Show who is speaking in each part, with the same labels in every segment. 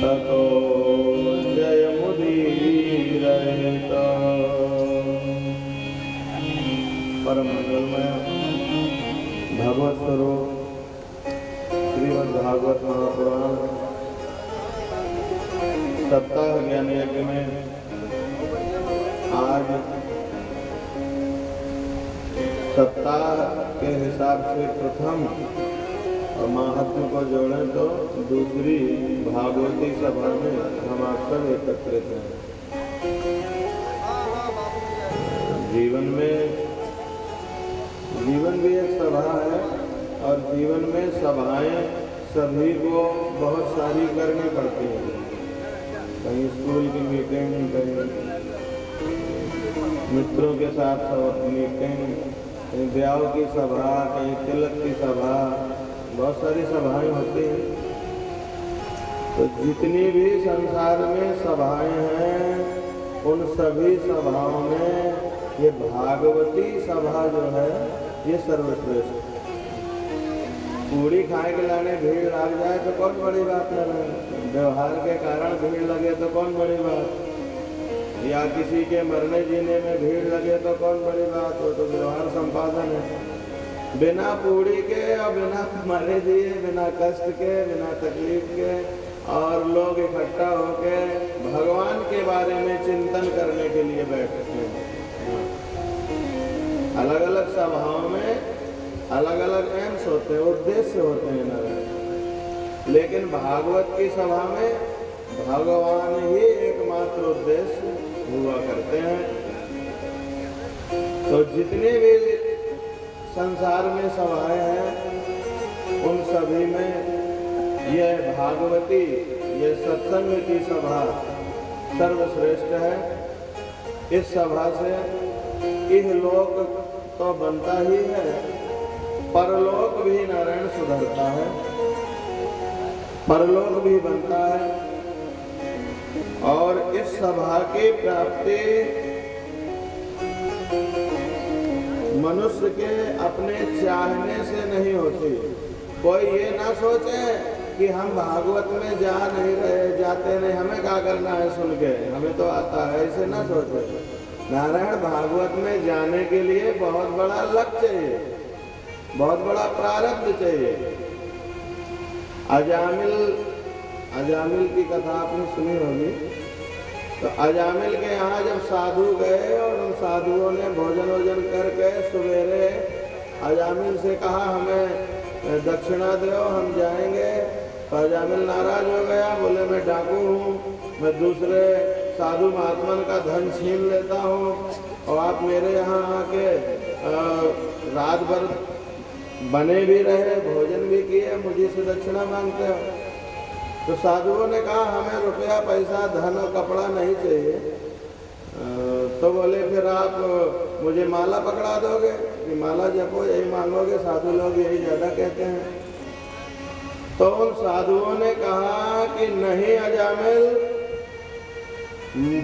Speaker 1: ततो जय मुदीरहित। परम मंगलमय भगवत स्वरूप श्रीमद् भागवत महापुराण सप्ताह ज्ञान यज्ञ में आज सप्ताह के हिसाब से प्रथम और महात्मा को जोड़ें तो दूसरी भागवती सभा में हम आप सब एकत्रित हैं। जीवन भी एक सभा है और जीवन में सभाएं सभी को बहुत सारी करनी पड़ती हैं। कहीं स्कूल की मीटिंग, कहीं मित्रों के साथ मीटिंग, कहीं ब्याह की सभा, कहीं तिलक की सभा, बहुत सारी सभाएं होती हैं। तो जितनी भी संसार में सभाएं हैं उन सभी सभाओं में ये भागवती सभा जो है ये सर्वश्रेष्ठ। पूरी खाए के लाने भीड़ लग जाए तो कौन बड़ी बात है, व्यवहार के कारण भीड़ लगे तो कौन बड़ी बात, या किसी के मरने जीने में भीड़ लगे तो कौन बड़ी बात, हो तो व्यवहार संपादन है। बिना पूरी के और बिना मरने दिए, बिना कष्ट के, बिना तकलीफ के, और लोग इकट्ठा होके भगवान के बारे में चिंतन करने के लिए बैठते हैं। अलग अलग सभाओं में अलग अलग एम्स होते हैं, उद्देश्य होते हैं नारायण, लेकिन भागवत की सभा में भगवान ही एकमात्र उद्देश्य हुआ करते हैं। तो जितने भी संसार में सभाएं हैं उन सभी में यह भागवती, यह सत्संग की सभा सर्वश्रेष्ठ है। इस सभा से इहलोक तो बनता ही है, परलोक भी नारायण सुधरता है, परलोक भी बनता है। और इस सभा की प्राप्ति मनुष्य के अपने चाहने से नहीं होती। कोई ये ना सोचे कि हम भागवत में जा नहीं रहे, जाते नहीं, हमें क्या करना है सुन के, हमें तो आता है, ऐसे ना सोचे। नारायण भागवत में जाने के लिए बहुत बड़ा लक्ष्य चाहिए, बहुत बड़ा प्रारब्ध चाहिए। अजामिल की कथा आपने सुनी होगी। तो अजामिल के यहाँ जब साधु गए और उन साधुओं ने भोजन वोजन करके सवेरे अजामिल से कहा हमें दक्षिणा दो, हम जाएंगे। तो अजामिल नाराज हो गया, बोले मैं डाकू हूँ, मैं दूसरे साधु महात्मा का धन छीन लेता हूँ और आप मेरे यहाँ आके रात भर बने भी रहे, भोजन भी किए, मुझे से दक्षिणा मांगते हो। तो साधुओं ने कहा हमें रुपया पैसा धन और कपड़ा नहीं चाहिए। तो बोले फिर आप मुझे माला पकड़ा दोगे कि माला जपो, यही मांगोगे, साधु लोग यही ज़्यादा कहते हैं। तो उन साधुओं ने कहा कि नहीं अजामिल,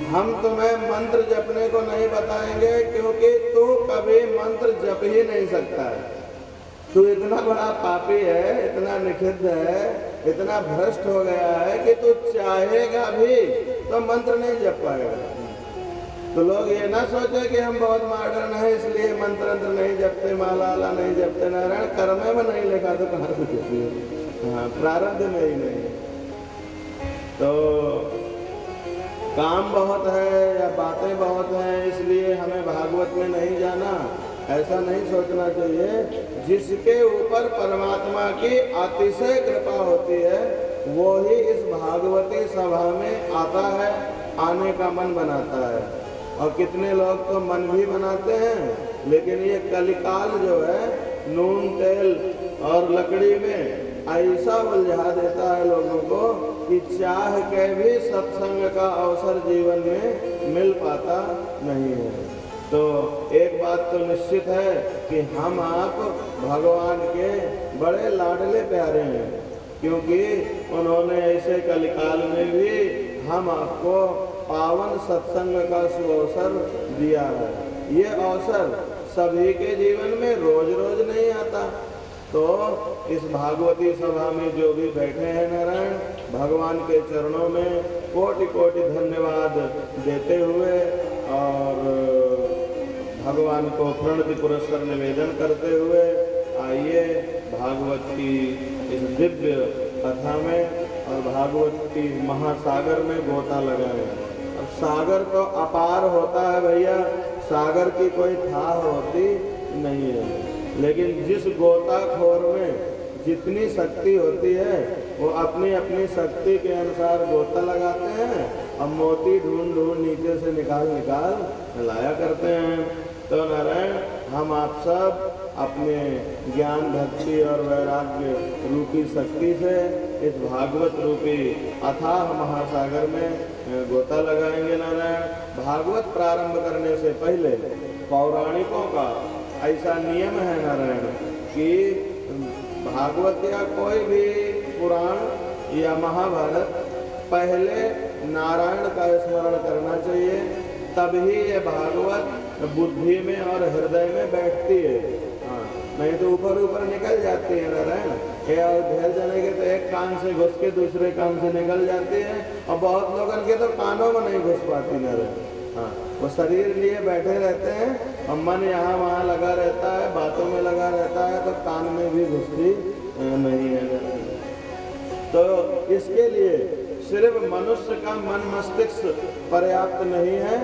Speaker 1: हम तुम्हें मंत्र जपने को नहीं बताएंगे, क्योंकि तू कभी मंत्र जप ही नहीं सकता है। तू इतना बड़ा पापी है, इतना निखिद्ध है, इतना भ्रष्ट हो गया है कि तू चाहेगा भी तो मंत्र नहीं जप पाएगा। तो लोग ये ना सोचे कि हम बहुत मॉडर्न हैं इसलिए मंत्र नहीं जपते, माला नहीं जपते। नारायण कर्म में नहीं लिखा तो कहाँ से जपिए, हाँ प्रारब्ध में ही नहीं। तो काम बहुत है या बातें बहुत हैं इसलिए हमें भागवत में नहीं जाना, ऐसा नहीं सोचना चाहिए। जिसके ऊपर परमात्मा की अतिशय कृपा होती है वो ही इस भागवती सभा में आता है, आने का मन बनाता है। और कितने लोग तो मन भी बनाते हैं, लेकिन ये कलिकाल जो है नून तेल और लकड़ी में ऐसा उलझा देता है लोगों को कि चाह के भी सत्संग का अवसर जीवन में मिल पाता नहीं है। तो एक बात तो निश्चित है कि हम आप भगवान के बड़े लाडले प्यारे हैं, क्योंकि उन्होंने ऐसे कलिकाल में भी हम आपको पावन सत्संग का सुअवसर दिया है। ये अवसर सभी के जीवन में रोज रोज नहीं आता। तो इस भागवती सभा में जो भी बैठे हैं नारायण, भगवान के चरणों में कोटि कोटि धन्यवाद देते हुए और भगवान को प्रणति पुरस्कार निवेदन करते हुए आइए भागवत की इस दिव्य कथा में और भागवत की महासागर में गोता लगाएं। अब सागर तो अपार होता है भैया, सागर की कोई था होती नहीं है, लेकिन जिस गोताखोर में जितनी शक्ति होती है वो अपनी अपनी शक्ति के अनुसार गोता लगाते हैं और मोती ढूंढ ढूंढ नीचे से निकाल निकाल लाया करते हैं। तो नारायण, हम आप सब अपने ज्ञान भक्ति और वैराग्य रूपी शक्ति से इस भागवत रूपी अथाह महासागर में गोता लगाएंगे। नारायण, भागवत प्रारंभ करने से पहले पौराणिकों का ऐसा नियम है नारायण कि भागवत या कोई भी पुराण या महाभारत पहले नारायण का स्मरण करना चाहिए, तभी ये भागवत बुद्धि में और हृदय में बैठती है। हाँ, नहीं तो ऊपर ऊपर निकल जाती है नारायण। ढेर जाने के तो एक कान से घुस के दूसरे कान से निकल जाती है और बहुत लोगों के तो कानों में नहीं घुस पाती नारायण। हाँ, वो शरीर लिए बैठे रहते हैं और मन यहाँ वहाँ लगा रहता है, बातों में लगा रहता है, तो कान में भी घुसती नहीं है। तो इसके लिए सिर्फ मनुष्य का मन मस्तिष्क पर्याप्त नहीं है,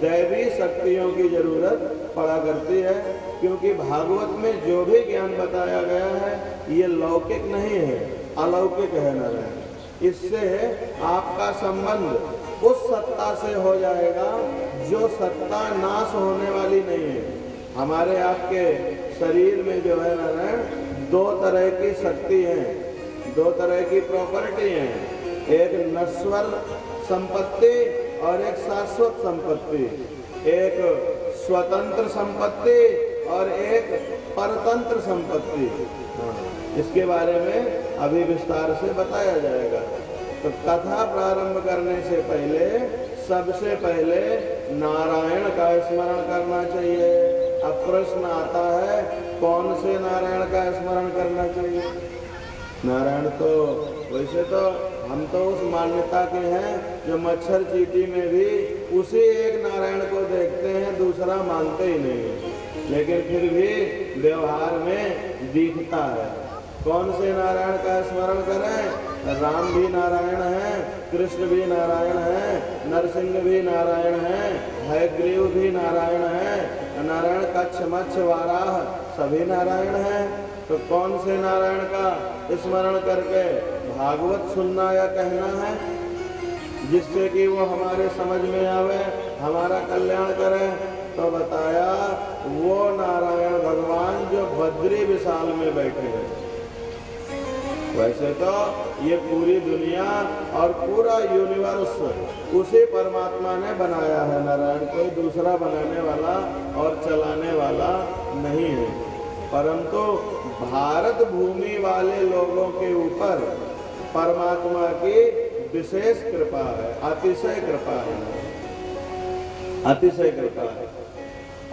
Speaker 1: दैवी शक्तियों की जरूरत पड़ा करती है, क्योंकि भागवत में जो भी ज्ञान बताया गया है ये लौकिक नहीं है, अलौकिक है नारायण। इससे आपका संबंध उस सत्ता से हो जाएगा जो सत्ता नाश होने वाली नहीं है। हमारे आपके शरीर में जो है नारायण दो तरह की शक्ति है, दो तरह की प्रॉपर्टी है, एक नश्वर संपत्ति और एक शाश्वत संपत्ति, एक स्वतंत्र संपत्ति और एक परतंत्र संपत्ति। इसके बारे में अभी विस्तार से बताया जाएगा। तो कथा प्रारंभ करने से पहले सबसे पहले नारायण का स्मरण करना चाहिए। अब प्रश्न आता है कौन से नारायण का स्मरण करना चाहिए? नारायण तो वैसे तो हम तो उस मान्यता के हैं जो मच्छर चींटी में भी उसी एक नारायण को देखते हैं, दूसरा मानते ही नहीं है, लेकिन फिर भी व्यवहार में दिखता है। कौन से नारायण का स्मरण करें? राम भी नारायण है, कृष्ण भी नारायण है, नरसिंह भी नारायण है, हयग्रीव भी नारायण है, नारायण कच्छ मच्छ वाराह सभी नारायण हैं। तो कौन से नारायण का स्मरण करके भागवत सुनना या कहना है, जिससे कि वो हमारे समझ में आवे, हमारा कल्याण करे? तो बताया वो नारायण भगवान जो बद्री विशाल में बैठे हैं। वैसे तो ये पूरी दुनिया और पूरा यूनिवर्स उसी परमात्मा ने बनाया है नारायण, कोई दूसरा बनाने वाला और चलाने वाला नहीं है। परंतु भारत भूमि वाले लोगों के ऊपर परमात्मा की विशेष कृपा है, अतिशय कृपा है, अतिशय कृपा है।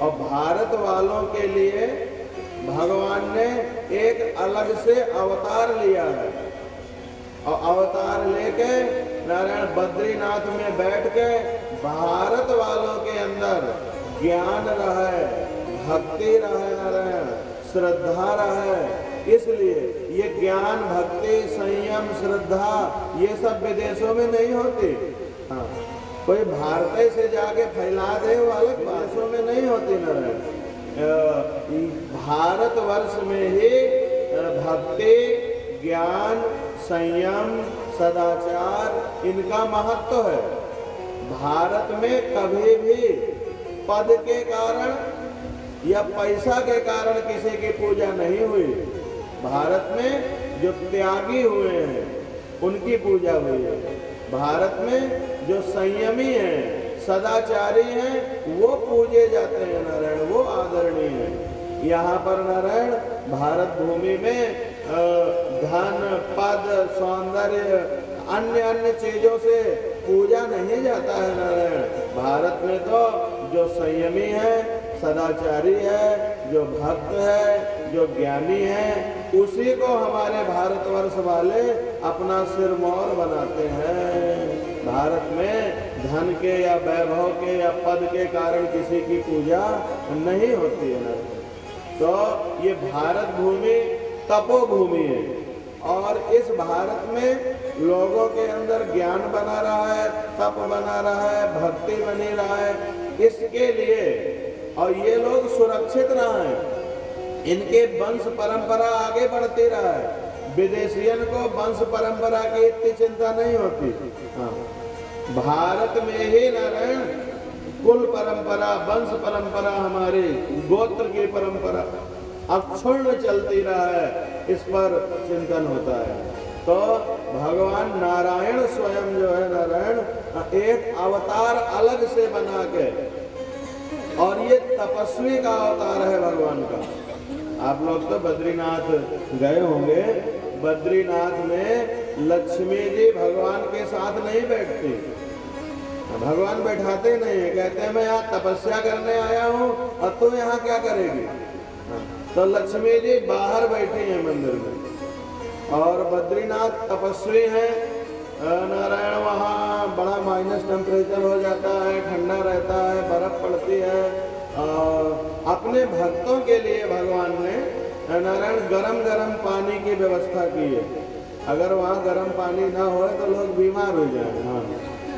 Speaker 1: और भारत वालों के लिए भगवान ने एक अलग से अवतार लिया है, और अवतार लेके नारायण बद्रीनाथ में बैठ के भारत वालों के अंदर ज्ञान रहे, भक्ति रहे, नारायण श्रद्धा रहे। इसलिए ये ज्ञान भक्ति संयम श्रद्धा ये सब विदेशों में नहीं होती। हाँ, कोई भारत से जाके फैला दे वो अलग देशों में नहीं होती नारायण। भारतवर्ष में ही भक्ति ज्ञान संयम सदाचार इनका महत्व है। भारत में कभी भी पद के कारण या पैसा के कारण किसी की पूजा नहीं हुई। भारत में जो त्यागी हुए हैं उनकी पूजा हुई है। भारत में जो संयमी हैं सदाचारी हैं वो पूजे जाते हैं नारायण, वो आदरणीय हैं। यहाँ पर नारायण भारत भूमि में धन पद सौंदर्य अन्य अन्य चीजों से पूजा नहीं जाता है नारायण। भारत में तो जो संयमी है सदाचारी है, जो भक्त है, जो ज्ञानी है उसी को हमारे भारतवर्ष वाले अपना सिरमौर बनाते हैं। भारत में धन के या वैभव के या पद के कारण किसी की पूजा नहीं होती है। तो ये भारत भूमि तपोभूमि है और इस भारत में लोगों के अंदर ज्ञान बना रहा है, तप बना रहा है, भक्ति बनी रहा है, इसके लिए और ये लोग सुरक्षित रहे, इनके वंश परंपरा आगे बढ़ती रहा है। विदेशियन को वंश परंपरा की इतनी चिंता नहीं होती। हाँ, भारत में ही नारायण कुल परंपरा, वंश परंपरा, हमारी गोत्र की परंपरा अक्षुण्ण चलती रहा है, इस पर चिंतन होता है। तो भगवान नारायण स्वयं जो है नारायण एक अवतार अलग से बना के, और ये तपस्वी का अवतार है भगवान का। आप लोग तो बद्रीनाथ गए होंगे, बद्रीनाथ में लक्ष्मी जी भगवान के साथ नहीं बैठती, भगवान बैठाते नहीं है, कहते हैं मैं यहाँ तपस्या करने आया हूँ और तू यहाँ क्या करेगी। तो लक्ष्मी जी बाहर बैठी हैं मंदिर में, और बद्रीनाथ तपस्वी है नारायण, वहाँ बड़ा माइनस टेम्परेचर हो जाता है, ठंडा रहता है, बर्फ पड़ती है। अपने भक्तों के लिए भगवान ने नारायण गरम गरम पानी की व्यवस्था की है। अगर वहाँ गरम पानी ना हो तो लोग बीमार हो जाए। हाँ,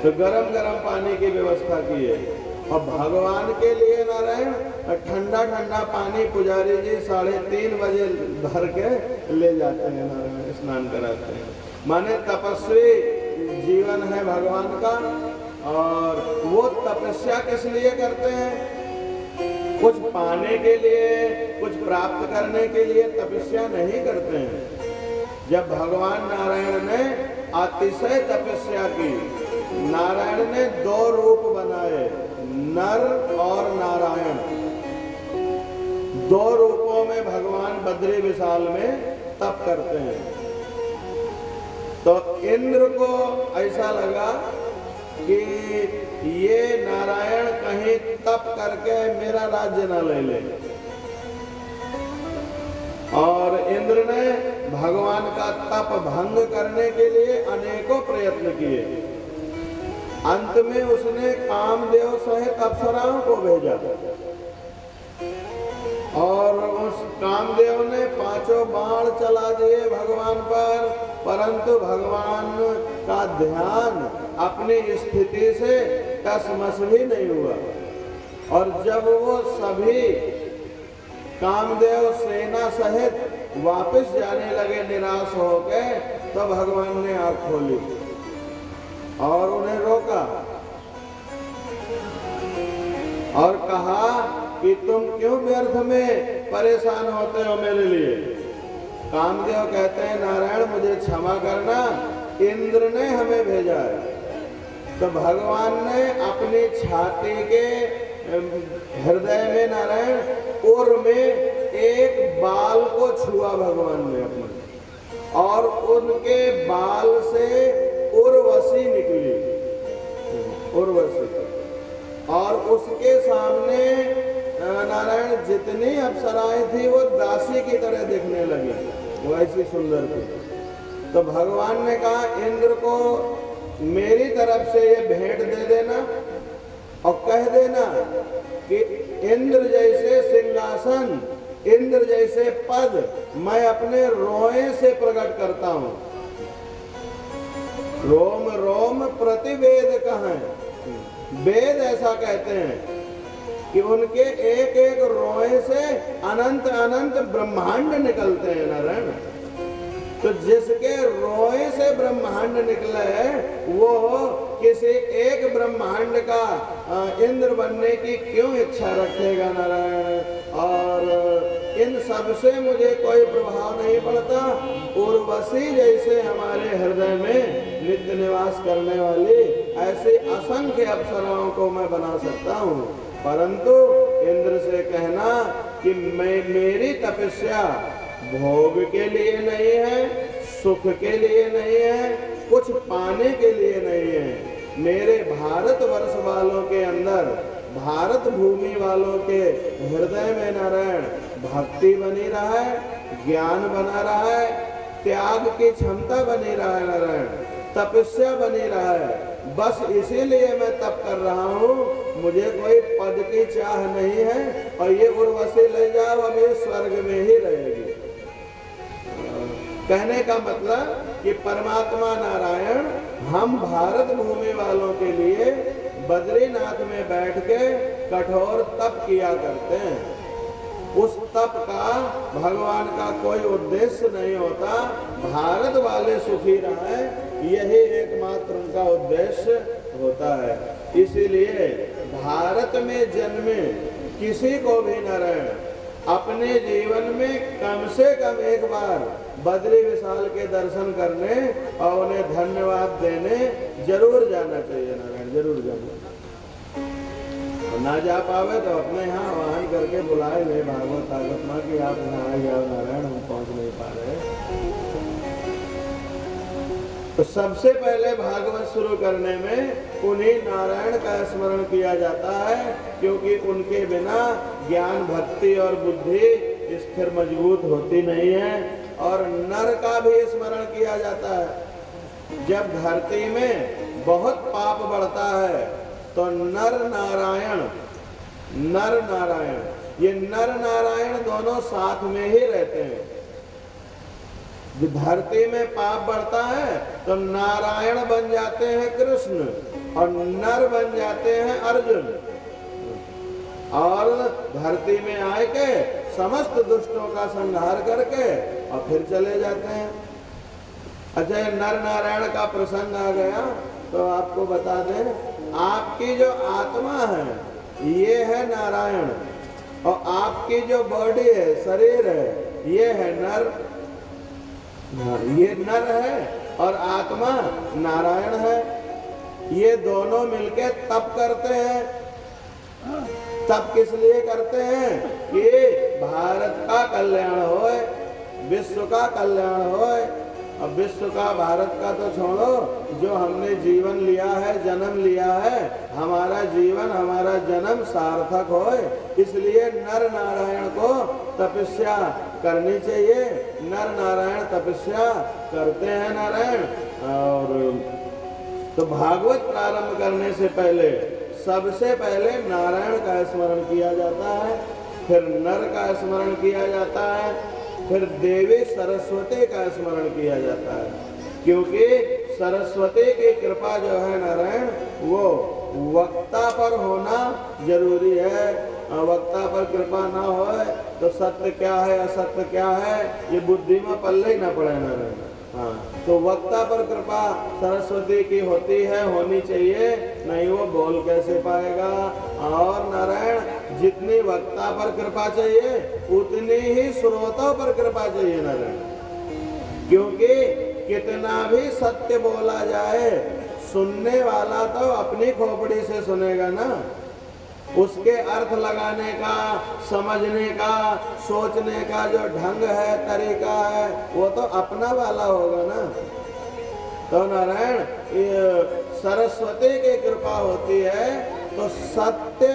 Speaker 1: तो गरम गरम पानी की व्यवस्था की है। और भगवान के लिए नारायण ठंडा ठंडा पानी पुजारी जी 3:30 बजे भर के ले जाते हैं, नारायण स्नान कराते हैं। माने तपस्वी जीवन है भगवान का, और वो तपस्या किस लिए करते हैं? कुछ पाने के लिए, कुछ प्राप्त करने के लिए तपस्या नहीं करते हैं। जब भगवान नारायण ने अतिशय तपस्या की, नारायण ने 2 रूप बनाए, नर और नारायण, 2 रूपों में भगवान बद्री विशाल में तप करते हैं। तो इंद्र को ऐसा लगा कि ये नारायण कहीं तप करके मेरा राज्य न ले ले, और इंद्र ने भगवान का तप भंग करने के लिए अनेकों प्रयत्न किए। अंत में उसने कामदेव सहित अप्सराओं को भेजा, और उस कामदेव ने 5 बाण चला दिए भगवान पर, परंतु भगवान का ध्यान अपनी स्थिति से टसमस भी नहीं हुआ। और जब वो सभी कामदेव सेना सहित वापस जाने लगे निराश होकर, तो भगवान ने आंख खोली और उन्हें रोका और कहा कि तुम क्यों व्यर्थ में परेशान होते हो मेरे लिए। कामदेव कहते हैं नारायण मुझे क्षमा करना, इंद्र ने हमें भेजा है। तो भगवान ने अपनी छाती के हृदय में नारायण उर में एक बाल को छुआ भगवान ने अपने, और उनके बाल से उर्वशी निकली, उर्वशी, और उसके सामने नारायण जितनी अप्सराएं थी वो दासी की तरह दिखने लगी, वो ऐसी सुंदर थी। तो भगवान ने कहा इंद्र को मेरी तरफ से ये भेंट दे देना और कह देना कि इंद्र जैसे सिंहासन, इंद्र जैसे पद मैं अपने रोए से प्रकट करता हूँ। रोम रोम प्रतिवेद कहें, वेद ऐसा कहते हैं कि उनके एक एक रोए से अनंत अनंत ब्रह्मांड निकलते हैं नारायण। तो जिसके रोए से ब्रह्मांड निकले वो किसी एक ब्रह्मांड का इंद्र बनने की क्यों इच्छा रखेगा नारायण। और इन सब से मुझे कोई प्रभाव नहीं पड़ता। उर्वशी जैसे हमारे हृदय में नित्य निवास करने वाली ऐसे असंख्य अप्सराओं को मैं बना सकता हूँ, परंतु इंद्र से कहना कि मेरी तपस्या भोग के लिए नहीं है, सुख के लिए नहीं है, कुछ पाने के लिए नहीं है। मेरे भारतवर्ष वालों के अंदर, भारत भूमि वालों के हृदय में नारायण भक्ति बनी रहे, ज्ञान बना रहा है, त्याग की क्षमता बनी रहा है नारायण, तपस्या बनी रहा है। बस इसीलिए मैं तप कर रहा हूँ, मुझे कोई पद की चाह नहीं है। और ये उर्वशी ले जाओ, अब ये स्वर्ग में ही रहेगी। कहने का मतलब कि परमात्मा नारायण हम भारत भूमि वालों के लिए बद्रीनाथ में बैठ के कठोर तप किया करते हैं। उस तप का भगवान का कोई उद्देश्य नहीं होता, भारत वाले सुखी रहे, यही एकमात्र उनका उद्देश्य होता है। इसीलिए भारत में जन्मे किसी को भी नारायण अपने जीवन में कम से कम एक बार बद्री विशाल के दर्शन करने और उन्हें धन्यवाद देने जरूर जाना चाहिए नारायण, जरूर जाना। ना जा पावे तो अपने यहाँ वाहन करके बुलाए ले भागवत तागवत माँ कि आप यहाँ आ जाओ नारायण, हम पहुँच नहीं पा रहे। तो सबसे पहले भागवत शुरू करने में उन्हीं नारायण का स्मरण किया जाता है, क्योंकि उनके बिना ज्ञान भक्ति और बुद्धि स्थिर मजबूत होती नहीं है। और नर का भी स्मरण किया जाता है। जब धरती में बहुत पाप बढ़ता है तो नर नारायण, ये नर नारायण दोनों साथ में ही रहते हैं। धरती में पाप बढ़ता है तो नारायण बन जाते हैं कृष्ण और नर बन जाते हैं अर्जुन, और धरती में आए के समस्त दुष्टों का संहार करके और फिर चले जाते हैं। अच्छा, नर नारायण का प्रसंग आ गया तो आपको बता दें, आपकी जो आत्मा है ये है नारायण, और आपकी जो बॉडी है, शरीर है, ये है नर। ये नर है और आत्मा नारायण है। ये दोनों मिलके तप करते हैं। तप किस लिए करते हैं? कि भारत का कल्याण होए, विश्व का कल्याण होए। अब विश्व का, भारत का तो छोड़ो, जो हमने जीवन लिया है, जन्म लिया है, हमारा जीवन, हमारा जन्म सार्थक होए, इसलिए नर नारायण को तपस्या करनी चाहिए। नर नारायण तपस्या करते हैं नारायण। और तो भागवत प्रारंभ करने से पहले सबसे पहले नारायण का स्मरण किया जाता है, फिर नर का स्मरण किया जाता है, फिर देवी सरस्वती का स्मरण किया जाता है। क्योंकि सरस्वती की कृपा जो है नारायण, वो वक्ता पर होना जरूरी है। वक्ता पर कृपा ना होए तो सत्य क्या है असत्य क्या है ये बुद्धि में पल्ले ही ना पड़े नारायण। हाँ, तो वक्ता पर कृपा सरस्वती की होती है, होनी चाहिए, नहीं वो बोल कैसे पाएगा। और नारायण जितनी वक्ता पर कृपा चाहिए उतनी ही श्रोताओं पर कृपा चाहिए नारायण। क्योंकि कितना भी सत्य बोला जाए, सुनने वाला तो अपनी खोपड़ी से सुनेगा ना। उसके अर्थ लगाने का, समझने का, सोचने का जो ढंग है, तरीका है, वो तो अपना वाला होगा ना। तो नारायण सरस्वती की कृपा होती है तो सत्य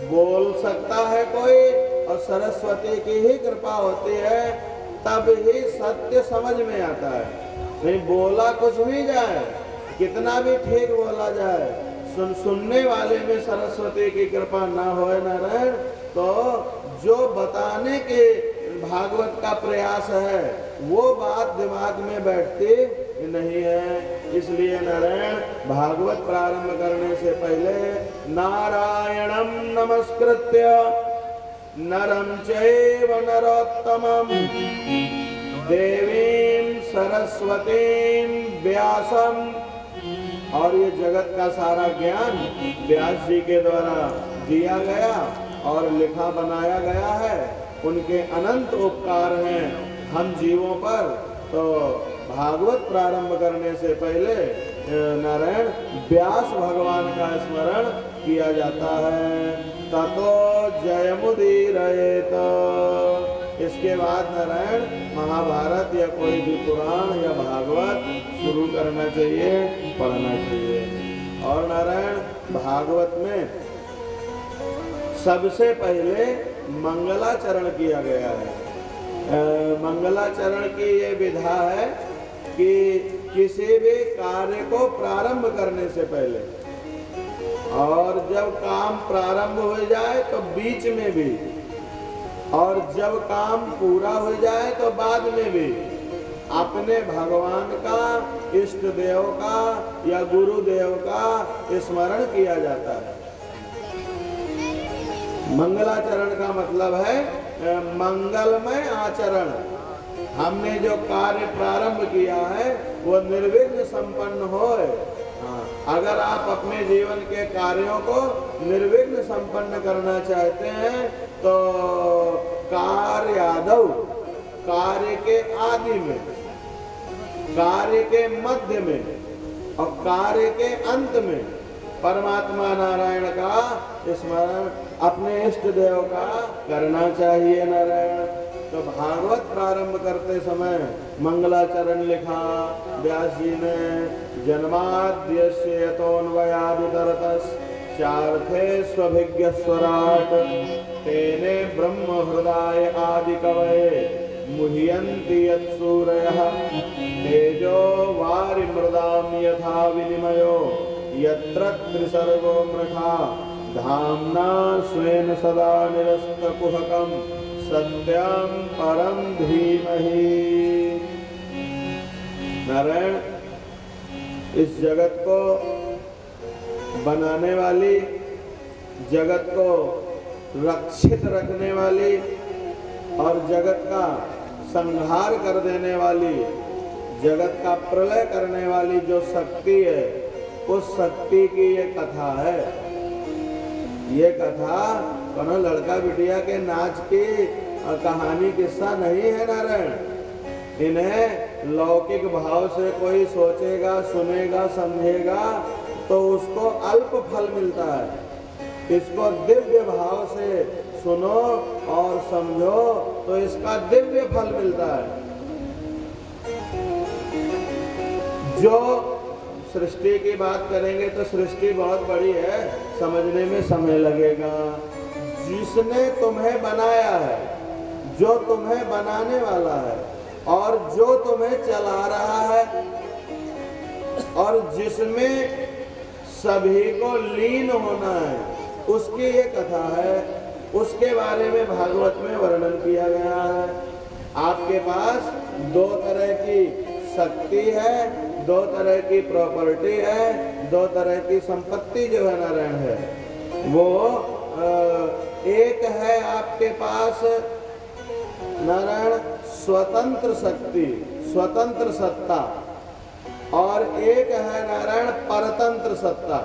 Speaker 1: बोल सकता है कोई, और सरस्वती की ही कृपा होती है तब ही सत्य समझ में आता है। नहीं बोला कुछ भी जाए, कितना भी ठीक बोला जाए, सुनने वाले में सरस्वती की कृपा ना होए नारायण, तो जो बताने के भागवत का प्रयास है वो बात दिमाग में बैठती नहीं है। इसलिए नारायण भागवत प्रारंभ करने से पहले नारायणं नमस्कृत्य नरं चैव नरोत्तमं देवीं सरस्वतीं व्यासं। और ये जगत का सारा ज्ञान व्यास जी के द्वारा दिया गया और लिखा बनाया गया है। उनके अनंत उपकार हैं हम जीवों पर। तो भागवत प्रारंभ करने से पहले नारायण व्यास भगवान का स्मरण किया जाता है। ततो जयमुदीरयेत। इसके बाद नारायण महाभारत या कोई भी पुराण या भागवत शुरू करना चाहिए, पढ़ना चाहिए। और नारायण भागवत में सबसे पहले मंगलाचरण किया गया है। मंगलाचरण की ये विधा है कि किसी भी कार्य को प्रारंभ करने से पहले और जब काम प्रारंभ हो जाए तो बीच में भी, और जब काम पूरा हो जाए तो बाद में भी अपने भगवान का, इष्ट देव का या गुरुदेव का स्मरण किया जाता है। मंगलाचरण का मतलब है मंगलमय आचरण। हमने जो कार्य प्रारंभ किया है वो निर्विघ्न संपन्न होए। अगर आप अपने जीवन के कार्यों को निर्विघ्न संपन्न करना चाहते हैं तो कार्यादौ, कार्य के आदि में, कार्य के मध्य में और कार्य के अंत में परमात्मा नारायण का स्मरण, अपने इष्ट देव का करना चाहिए। नारायण तो भागवत प्रारंभ करते समय मंगलाचरण लिखा व्यास जी ने। जन्माद्यस्य यतोऽन्वयादितरतश्चार्थे स्वभिज्ञस्वराट् तेने ब्रह्म हृदय आदि कवये मुह्यन्ति यत्सूरयः तेजो वारिमृदां यथा विनिमयो यत्र त्रिसर्गो मृषा धाम्ना स्वेन सदा निरस्तकुहकं सत्यं परं धीमहि। नारायण इस जगत को बनाने वाली, जगत को रक्षित रखने वाली और जगत का संहार कर देने वाली, जगत का प्रलय करने वाली जो शक्ति है, उस शक्ति की ये कथा है। ये कथा कोनो लड़का बिटिया के नाच की कहानी किस्सा नहीं है। नारायण इन्हें लौकिक भाव से कोई सोचेगा, सुनेगा, समझेगा तो उसको अल्प फल मिलता है। इसको दिव्य भाव से सुनो और समझो तो इसका दिव्य फल मिलता है। जो सृष्टि की बात करेंगे तो सृष्टि बहुत बड़ी है, समझने में समय लगेगा। जिसने तुम्हें बनाया है, जो तुम्हें बनाने वाला है और जो तुम्हें चला रहा है और जिसमें सभी को लीन होना है, उसकी ये कथा है। उसके बारे में भागवत में वर्णन किया गया है। आपके पास दो तरह की शक्ति है, दो तरह की प्रॉपर्टी है, दो तरह की संपत्ति जो है नारायण है। वो एक है आपके पास नारायण स्वतंत्र शक्ति, स्वतंत्र सत्ता, और एक है नारायण परतंत्र सत्ता।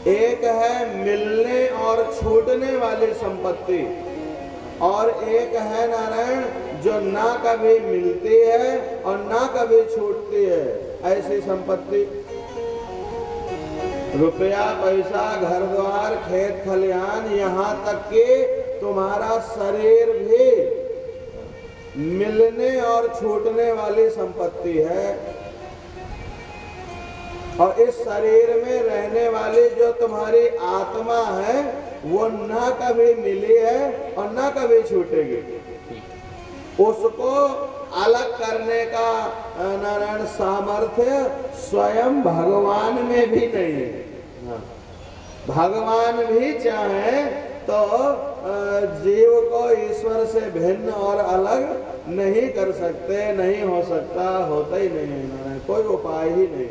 Speaker 1: एक है मिलने और छूटने वाली संपत्ति और एक है नारायण जो ना कभी मिलती है और ना कभी छूटती है, ऐसी संपत्ति। रुपया, पैसा, घर द्वार, खेत खलिहान, यहाँ तक कि तुम्हारा शरीर भी मिलने और छूटने वाली संपत्ति है। और इस शरीर में रहने वाली जो तुम्हारी आत्मा है वो ना कभी मिली है और ना कभी छूटेगी। उसको अलग करने का नारायण सामर्थ्य स्वयं भगवान में भी नहीं है। भगवान भी चाहे तो जीव को ईश्वर से भिन्न और अलग नहीं कर सकते, नहीं हो सकता, होता ही नहीं है, कोई उपाय ही नहीं।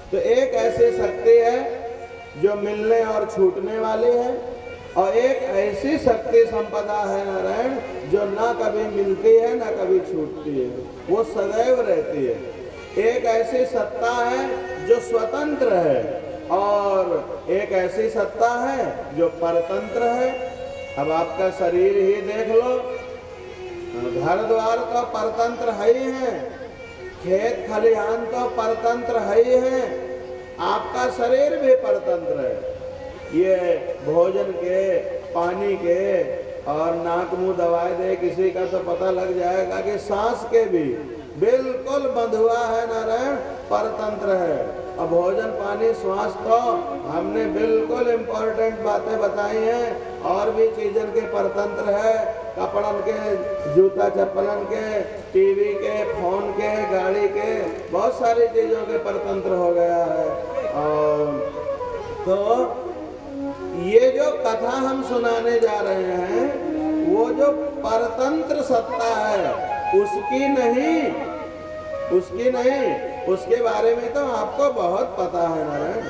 Speaker 1: तो एक ऐसी शक्ति है जो मिलने और छूटने वाली है और एक ऐसी शक्ति संपदा है नारायण जो ना कभी मिलती है ना कभी छूटती है, वो सदैव रहती है। एक ऐसी सत्ता है जो स्वतंत्र है और एक ऐसी सत्ता है जो परतंत्र है। अब आपका शरीर ही देख लो, घर द्वार तो परतंत्र है ही है, खेत खलिहान तो परतंत्र है ही है, आपका शरीर भी परतंत्र है। ये भोजन के, पानी के और नाक मुंह दवाई दे किसी का तो पता लग जाएगा कि सांस के भी बिल्कुल बंधुआ है नारायण, परतंत्र है। और भोजन पानी श्वास तो हमने बिल्कुल इम्पोर्टेंट बातें बताई हैं। और भी चीजन के परतंत्र है, कपड़न के, जूता चप्पलन के, टीवी के, फोन के, गाड़ी के, बहुत सारी चीजों के परतंत्र हो गया है। और तो ये जो कथा हम सुनाने जा रहे हैं वो जो परतंत्र सत्ता है उसकी नहीं, उसके बारे में तो आपको बहुत पता है नारायण।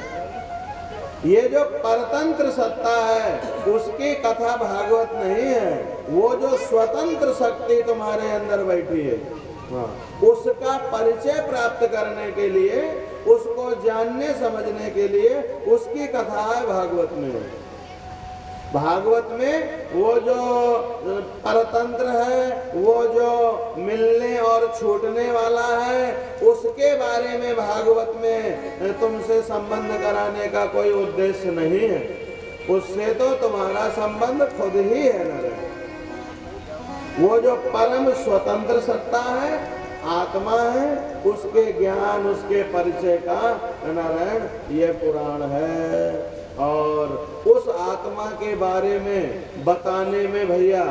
Speaker 1: ये जो परतंत्र सत्ता है उसकी कथा भागवत नहीं है। वो जो स्वतंत्र शक्ति तुम्हारे अंदर बैठी है, उसका परिचय प्राप्त करने के लिए, उसको जानने समझने के लिए उसकी कथा है भागवत में। भागवत में वो जो परतंत्र है, वो जो मिलने और छूटने वाला है, उसके बारे में भागवत में तुमसे संबंध कराने का कोई उद्देश्य नहीं है। उससे तो तुम्हारा संबंध खुद ही है नारायण। वो जो परम स्वतंत्र सत्ता है, आत्मा है, उसके ज्ञान, उसके परिचय का नारायण ये पुराण है। और उस आत्मा के बारे में बताने में भैया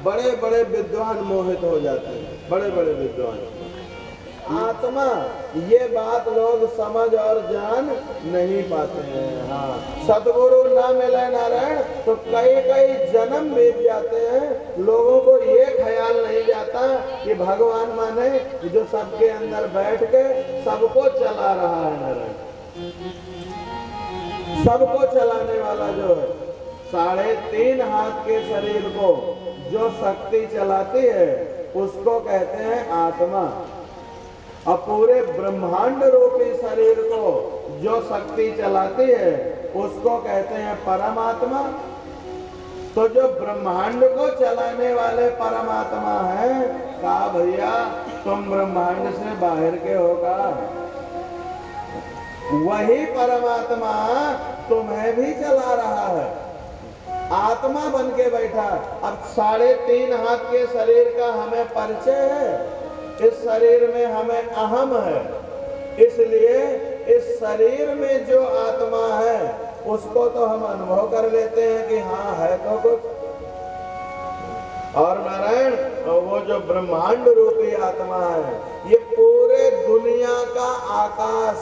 Speaker 1: बड़े बड़े विद्वान मोहित हो जाते हैं, बड़े बड़े विद्वान। आत्मा ये बात लोग समझ और जान नहीं पाते हैं। हाँ, सदगुरु ना मिले नारायण तो कई कई जन्म बीत जाते हैं, लोगों को ये ख्याल नहीं जाता कि भगवान माने जो सबके अंदर बैठ के सबको चला रहा है नारायण। सबको चलाने वाला जो है, 3.5 हाथ के शरीर को जो शक्ति चलाती है उसको कहते हैं आत्मा। और पूरे ब्रह्मांड रूपी शरीर को जो शक्ति चलाती है उसको कहते हैं परमात्मा। तो जो ब्रह्मांड को चलाने वाले परमात्मा है, कहा भैया तुम ब्रह्मांड से बाहर के हो का? वही परमात्मा तुम्हें भी चला रहा है, आत्मा बन के बैठा। अब 3.5 हाथ के शरीर का हमें परिचय है, इस शरीर में हमें अहम है, इसलिए इस शरीर में जो आत्मा है उसको तो हम अनुभव कर लेते हैं कि हाँ है तो कुछ। और नारायण वो जो ब्रह्मांड रूपी आत्मा है, ये पूरे दुनिया का आकाश